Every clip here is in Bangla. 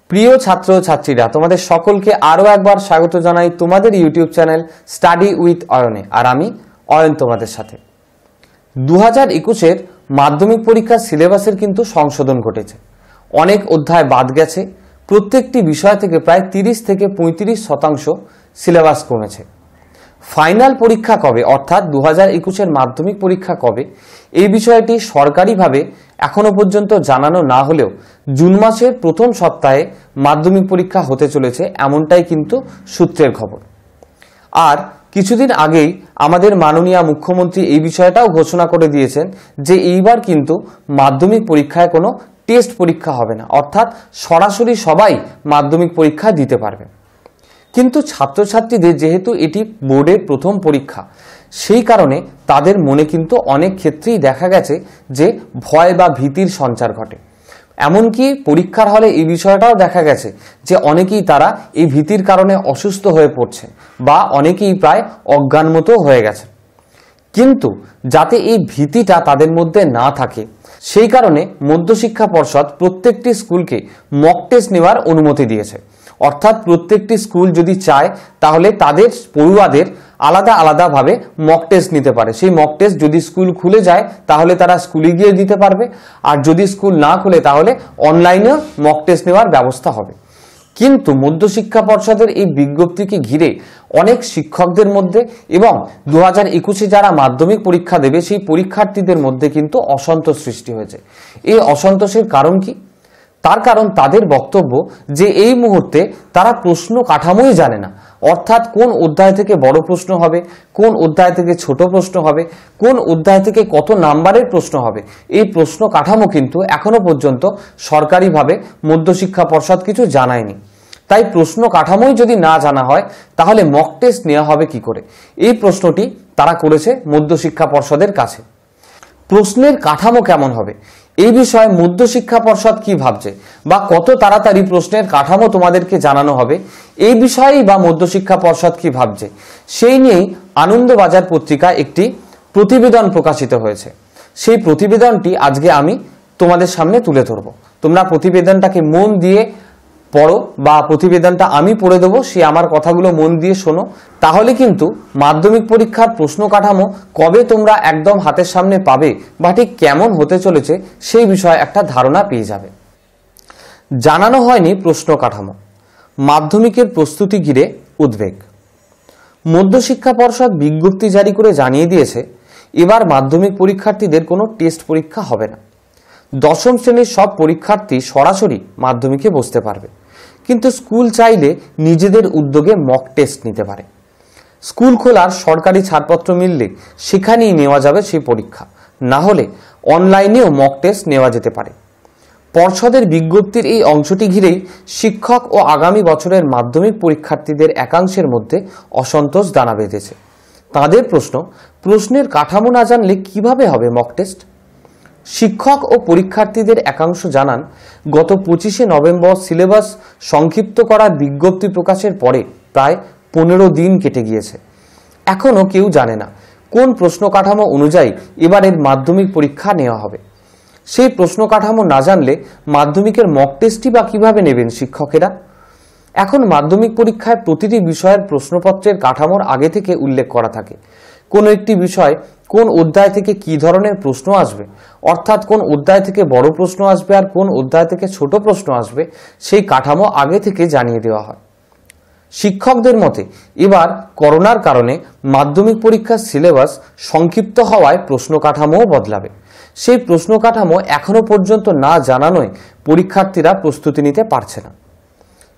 প্রিয় ছাত্র ছাত্রীরা, তোমাদের সকলকে আরো একবার স্বাগত জানাই তোমাদের ইউটিউব চ্যানেল স্টাডি উইথ অয়নে। আর আমি অয়ন তোমাদের সাথে। 2021-এর মাধ্যমিক পরীক্ষার সিলেবাসের কিন্তু সংশোধন ঘটেছে। অনেক অধ্যায় বাদ গেছে। প্রত্যেকটি বিষয় থেকে প্রায় 30 থেকে 35% সিলেবাস কমেছে। ফাইনাল পরীক্ষা কবে, অর্থাৎ 2021-এর মাধ্যমিক পরীক্ষা কবে, এই বিষয়টি সরকারিভাবে এখনো পর্যন্ত জানানো না হলেও জুন মাসের প্রথম সপ্তাহে মাধ্যমিক পরীক্ষা হতে চলেছে, এমনটাই কিন্তু সূত্রের খবর। আর কিছুদিন আগেই আমাদের মাননীয় মুখ্যমন্ত্রী এই বিষয়টাও ঘোষণা করে দিয়েছেন যে এইবার কিন্তু মাধ্যমিক পরীক্ষায় কোনো টেস্ট পরীক্ষা হবে না, অর্থাৎ সরাসরি সবাই মাধ্যমিক পরীক্ষা দিতে পারবে। কিন্তু ছাত্রছাত্রীদের যেহেতু এটি বোর্ডের প্রথম পরীক্ষা, সেই কারণে তাদের মনে কিন্তু অনেক ক্ষেত্রেই দেখা গেছে যে ভয় বা ভীতির সঞ্চার ঘটে। এমনকি পরীক্ষার হলে এই বিষয়টাও দেখা গেছে যে অনেকেই তারা এই ভীতির কারণে অসুস্থ হয়ে পড়ছে বা অনেকেই প্রায় অজ্ঞান মতো হয়ে গেছে। কিন্তু যাতে এই ভীতিটা তাদের মধ্যে না থাকে, সেই কারণে মধ্যশিক্ষা পর্ষদ প্রত্যেকটি স্কুলকে মক টেস্ট নেওয়ার অনুমতি দিয়েছে। অর্থাৎ প্রত্যেকটি স্কুল যদি চায় তাহলে তাদের পড়ুয়াদের আলাদা আলাদাভাবে মক টেস্ট নিতে পারে। সেই মক টেস্ট যদি স্কুল খুলে যায় তাহলে তারা স্কুলে গিয়ে দিতে পারবে, আর যদি স্কুল না খুলে তাহলে অনলাইনেও মক টেস্ট নেওয়ার ব্যবস্থা হবে। কিন্তু মধ্যশিক্ষা পর্ষদের এই বিজ্ঞপ্তিকে ঘিরে অনেক শিক্ষকদের মধ্যে এবং 2021-এ যারা মাধ্যমিক পরীক্ষা দেবে সেই পরীক্ষার্থীদের মধ্যে কিন্তু অসন্তোষ সৃষ্টি হয়েছে। এই অসন্তোষের কারণ কি? তার কারণ তাদের বক্তব্য যে এই মুহূর্তে তারা প্রশ্ন কাঠামোই জানে না, অর্থাৎ কোন অধ্যায় থেকে বড় প্রশ্ন হবে, কোন অধ্যায় থেকে ছোট প্রশ্ন হবে, কোন অধ্যায় থেকে কত নাম্বারের প্রশ্ন হবে, এই প্রশ্ন কাঠামো কিন্তু এখনো পর্যন্ত সরকারিভাবে মধ্যশিক্ষা পর্ষদ কিছু জানায়নি। তাই প্রশ্ন কাঠামোই যদি না জানা হয় তাহলে মক টেস্ট নেওয়া হবে কি করে, এই প্রশ্নটি তারা করেছে মধ্যশিক্ষা পর্ষদের কাছে। প্রশ্নের কাঠামো কেমন হবে এই বিষয়ে মধ্যশিক্ষা পর্ষদ কি ভাবছে, বা কত তাড়াতাড়ি প্রশ্নের কাঠামো তোমাদেরকে জানানো হবে এই বিষয়েই বা মধ্যশিক্ষা পর্ষদ কি ভাবছে, সেই নিয়েই আনন্দবাজার পত্রিকায় একটি প্রতিবেদন প্রকাশিত হয়েছে। সেই প্রতিবেদনটি আজকে আমি তোমাদের সামনে তুলে ধরব। তোমরা প্রতিবেদনটাকে মন দিয়ে পড়ো, বা প্রতিবেদনটা আমি পড়ে দেবো, সে আমার কথাগুলো মন দিয়ে শোনো। তাহলে কিন্তু মাধ্যমিক পরীক্ষার প্রশ্ন কাঠামো কবে তোমরা একদম হাতের সামনে পাবে বা ঠিক কেমন হতে চলেছে সেই বিষয়ে একটা ধারণা পেয়ে যাবে। জানানো হয়নি প্রশ্ন কাঠামো, মাধ্যমিকের প্রস্তুতি ঘিরে উদ্বেগ। মধ্যশিক্ষা পর্ষদ বিজ্ঞপ্তি জারি করে জানিয়ে দিয়েছে এবার মাধ্যমিক পরীক্ষার্থীদের কোনো টেস্ট পরীক্ষা হবে না। দশম শ্রেণীর সব পরীক্ষার্থী সরাসরি মাধ্যমিকে বসতে পারবে, কিন্তু স্কুল চাইলে নিজেদের উদ্যোগে মক টেস্ট নিতে পারে। স্কুল খোলার সরকারি ছাড়পত্র মিললে সেখানেই নেওয়া যাবে সেই পরীক্ষা, না হলে অনলাইনেও মক টেস্ট নেওয়া যেতে পারে। পর্ষদের বিজ্ঞপ্তির এই অংশটি ঘিরেই শিক্ষক ও আগামী বছরের মাধ্যমিক পরীক্ষার্থীদের একাংশের মধ্যে অসন্তোষ দানা বেঁধেছে। তাদের প্রশ্ন, প্রশ্নের কাঠামো না জানলে কিভাবে হবে মক টেস্ট? শিক্ষক ও পরীক্ষার্থীদের একাংশ জানান, গত 25শে নভেম্বর সিলেবাস সংক্ষিপ্ত করার বিজ্ঞপ্তি প্রকাশের পরে প্রায় 15 দিন কেটে গিয়েছে। এখনো কেউ জানে না কোন প্রশ্ন কাঠামো অনুযায়ী এবারের মাধ্যমিক পরীক্ষা নেওয়া হবে। সেই প্রশ্ন কাঠামো না জানলে মাধ্যমিকের মক টেস্টই বা কিভাবে নেবেন শিক্ষকেরা? এখন মাধ্যমিক পরীক্ষায় প্রতিটি বিষয়ের প্রশ্নপত্রের কাঠামোর আগে থেকে উল্লেখ করা থাকে। কোন একটি বিষয় কোন অধ্যায় থেকে কি ধরনের প্রশ্ন আসবে, অর্থাৎ কোন অধ্যায় থেকে বড় প্রশ্ন আসবে আর কোন অধ্যায় থেকে ছোট প্রশ্ন আসবে, সেই কাঠামো আগে থেকে জানিয়ে দেওয়া হয়। শিক্ষকদের মতে এবার করোনার কারণে মাধ্যমিক পরীক্ষার সিলেবাস সংক্ষিপ্ত হওয়ায় প্রশ্ন কাঠামোও বদলাবে। সেই প্রশ্ন কাঠামো এখনো পর্যন্ত না জানানোয় পরীক্ষার্থীরা প্রস্তুতি নিতে পারছে না।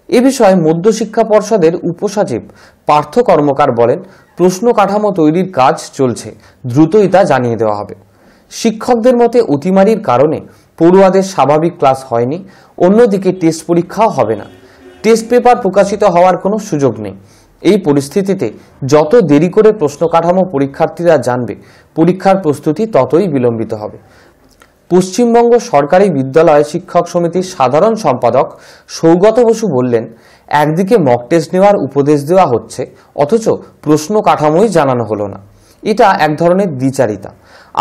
এ বিষয়ে মধ্যশিক্ষা পর্ষদের উপসচিব পার্থ কর্মকার বলেন, প্রশ্ন কাঠামো তৈরির কাজ চলছে, দ্রুতই তা জানিয়ে দেওয়া হবে। শিক্ষকদের মতে অতিমারির কারণে পড়ুয়াদের স্বাভাবিক ক্লাস হয়নি, অন্যদিকে টেস্ট পরীক্ষাও হবে না। টেস্ট পেপার প্রকাশিত হওয়ার কোনো সুযোগ নেই। এই পরিস্থিতিতে যত দেরি করে প্রশ্ন কাঠামো পরীক্ষার্থীরা জানবে, পরীক্ষার প্রস্তুতি ততই বিলম্বিত হবে। পশ্চিমবঙ্গ সরকারি বিদ্যালয় শিক্ষক সমিতির সাধারণ সম্পাদক সৌগত বসু বললেন, একদিকে মক টেস্ট নেওয়ার উপদেশ দেওয়া হচ্ছে, অথচ প্রশ্ন কাঠামোই জানানো হলো না। এটা এক ধরনের দ্বিচারিতা।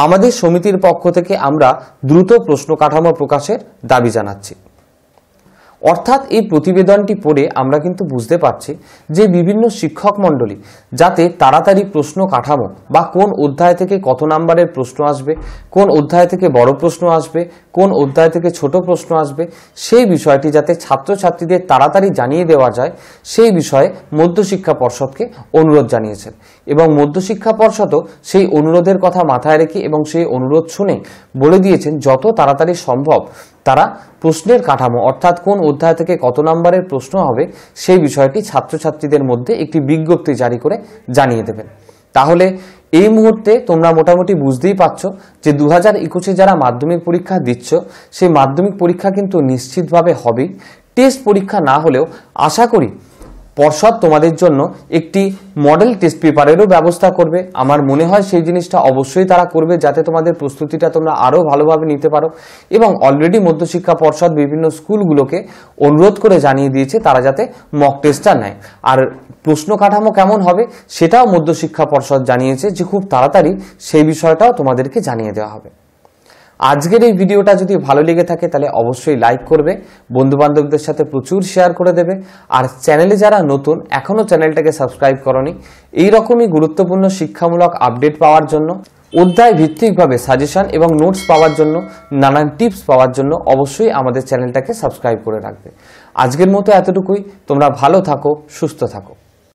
আমাদের সমিতির পক্ষ থেকে আমরা দ্রুত প্রশ্ন কাঠামো প্রকাশের দাবি জানাচ্ছি। অর্থাৎ এই প্রতিবেদনটি পড়ে আমরা কিন্তু বুঝতে পারছি যে বিভিন্ন শিক্ষক মণ্ডলী যাতে তাড়াতাড়ি প্রশ্ন কাঠামো বা কোন অধ্যায় থেকে কত নাম্বারের প্রশ্ন আসবে, কোন অধ্যায় থেকে বড় প্রশ্ন আসবে, কোন অধ্যায় থেকে ছোট প্রশ্ন আসবে, সেই বিষয়টি যাতে ছাত্রছাত্রীদের তাড়াতাড়ি জানিয়ে দেওয়া যায় সেই বিষয়ে মধ্যশিক্ষা পর্ষদকে অনুরোধ জানিয়েছেন। এবং মধ্যশিক্ষা পর্ষদও সেই অনুরোধের কথা মাথায় রেখে এবং সেই অনুরোধ শুনে বলে দিয়েছেন যত তাড়াতাড়ি সম্ভব তারা প্রশ্নের কাঠামো অর্থাৎ কোন অধ্যায় থেকে কত নম্বরের প্রশ্ন হবে সেই বিষয়টি ছাত্রছাত্রীদের মধ্যে একটি বিজ্ঞপ্তি জারি করে জানিয়ে দেবেন। তাহলে এই মুহূর্তে তোমরা মোটামুটি বুঝতেই পারছো যে 2021-এ যারা মাধ্যমিক পরীক্ষা দিচ্ছ সেই মাধ্যমিক পরীক্ষা কিন্তু নিশ্চিতভাবে হবেই। টেস্ট পরীক্ষা না হলেও আশা করি পর্ষদ তোমাদের জন্য একটি মডেল টেস্ট পেপারেরও ব্যবস্থা করবে। আমার মনে হয় সেই জিনিসটা অবশ্যই তারা করবে যাতে তোমাদের প্রস্তুতিটা তোমরা আরও ভালোভাবে নিতে পারো। এবং অলরেডি মধ্যশিক্ষা পর্ষদ বিভিন্ন স্কুলগুলোকে অনুরোধ করে জানিয়ে দিয়েছে তারা যাতে মক টেস্টটা নেয়। আর প্রশ্ন কাঠামো কেমন হবে সেটাও মধ্যশিক্ষা পর্ষদ জানিয়েছে যে খুব তাড়াতাড়ি সেই বিষয়টাও তোমাদেরকে জানিয়ে দেওয়া হবে। আজকের এই ভিডিওটা যদি ভালো লেগে থাকে তাহলে অবশ্যই লাইক করবে, বন্ধুবান্ধবদের সাথে প্রচুর শেয়ার করে দেবে। আর চ্যানেলে যারা নতুন এখনও চ্যানেলটাকে সাবস্ক্রাইব করনি, এইরকমই গুরুত্বপূর্ণ শিক্ষামূলক আপডেট পাওয়ার জন্য, অধ্যায় ভিত্তিকভাবে সাজেশন এবং নোটস পাওয়ার জন্য, নানান টিপস পাওয়ার জন্য অবশ্যই আমাদের চ্যানেলটাকে সাবস্ক্রাইব করে রাখবে। আজকের মতো এতটুকুই। তোমরা ভালো থাকো, সুস্থ থাকো।